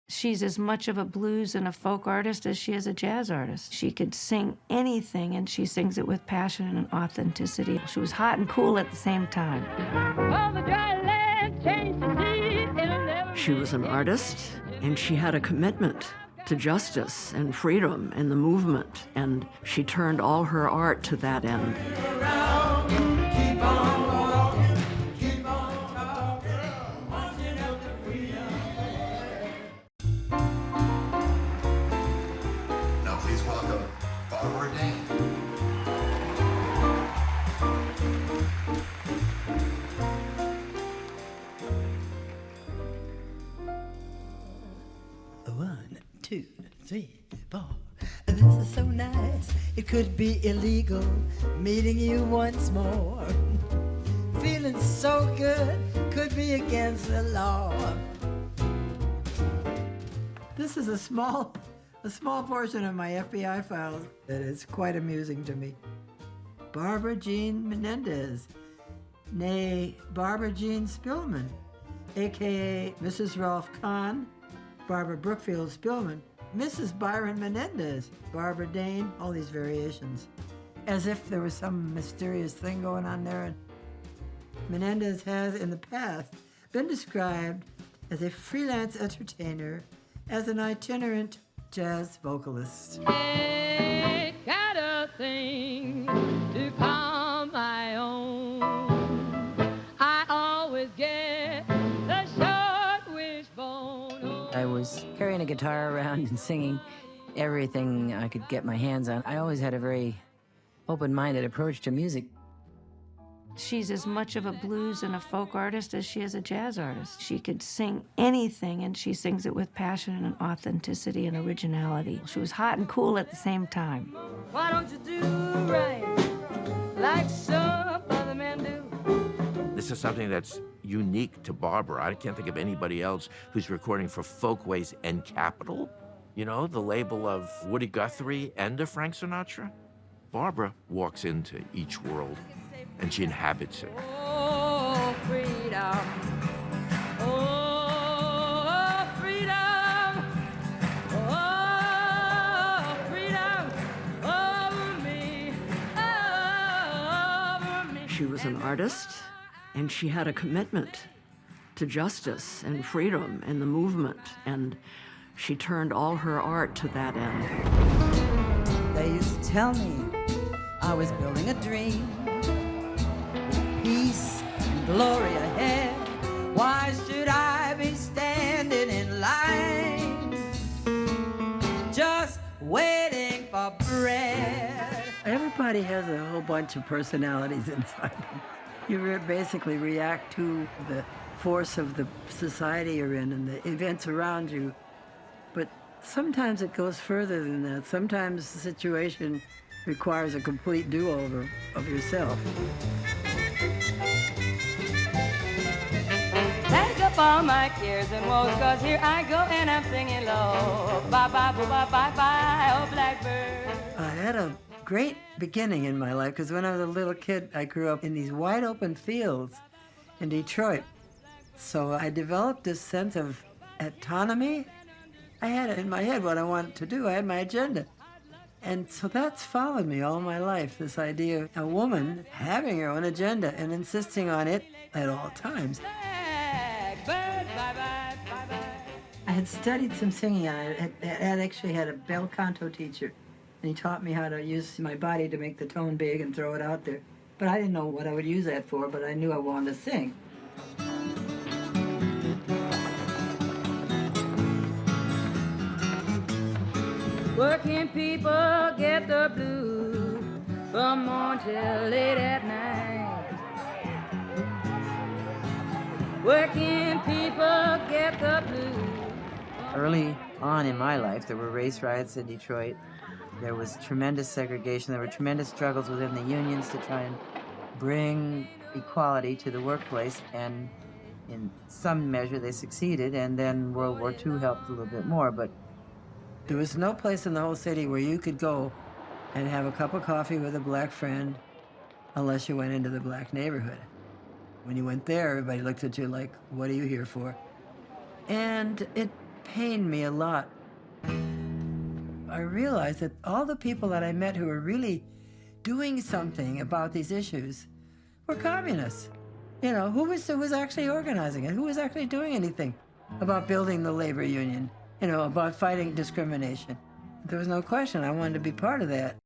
She's as much of a blues and a folk artist as she is a jazz artist. She could sing anything, and she sings it with passion and authenticity. She was hot and cool at the same time. She was an artist, and she had a commitment to justice and freedom and the movement, and she turned all her art to that end. Now please welcome Barbara Dane. One, two, three, four. This is so nice. It could be illegal meeting you once more. Feeling so good, could be against the law. This is a small portion of my FBI files that is quite amusing to me. Barbara Jean Menendez, née Barbara Jean Spillman, a.k.a. Mrs. Ralph Kahn, Barbara Brookfield Spillman, Mrs. Byron Menendez, Barbara Dane, all these variations. As if there was some mysterious thing going on there. Menendez has, in the past, been described as a freelance entertainer, as an itinerant jazz vocalist. Ain't got a thing to call my own. I always get the short wishbone. I was carrying a guitar around and singing everything I could get my hands on. I always had a very open-minded approach to music. She's as much of a blues and a folk artist as she is a jazz artist. She could sing anything, and she sings it with passion and authenticity and originality. She was hot and cool at the same time. Why don't you do right like some other men do? This is something that's unique to Barbara. I can't think of anybody else who's recording for Folkways and Capitol. You know, the label of Woody Guthrie and of Frank Sinatra. Barbara walks into each world, and she inhabits it. Oh, freedom. Oh, freedom. Oh, freedom over me. Over me. She was an artist, and she had a commitment to justice and freedom and the movement, and she turned all her art to that end. They used to tell me I was building a dream. Peace and glory ahead. Why should I be standing in line, just waiting for bread? Everybody has a whole bunch of personalities inside them. You basically react to the force of the society you're in and the events around you. But sometimes it goes further than that. Sometimes the situation requires a complete do-over of yourself. Take up all my cares and woes, 'cause here I go and I'm singing low. Bye bye bye bye bye bye, oh blackbird. I had a great beginning in my life because when I was a little kid, I grew up in these wide open fields in Detroit. So I developed this sense of autonomy. I had it in my head what I wanted to do. I had my agenda. And so that's followed me all my life, this idea of a woman having her own agenda and insisting on it at all times. Blackbird, bye bye bye bye. I had studied some singing. I had actually had a bel canto teacher, and he taught me how to use my body to make the tone big and throw it out there. But I didn't know what I would use that for, but I knew I wanted to sing. Working people get the blues from morn till late at night. Working people get the blues. Early on in my life, there were race riots in Detroit. There was tremendous segregation. There were tremendous struggles within the unions to try and bring equality to the workplace, and in some measure they succeeded, and then World War II helped a little bit more, but there was no place in the whole city where you could go and have a cup of coffee with a black friend unless you went into the black neighborhood. When you went there, everybody looked at you like, what are you here for? And it pained me a lot. I realized that all the people that I met who were really doing something about these issues were communists. You know, who was actually organizing it? Who was actually doing anything about building the labor union? You know, about fighting discrimination? There was no question I wanted to be part of that.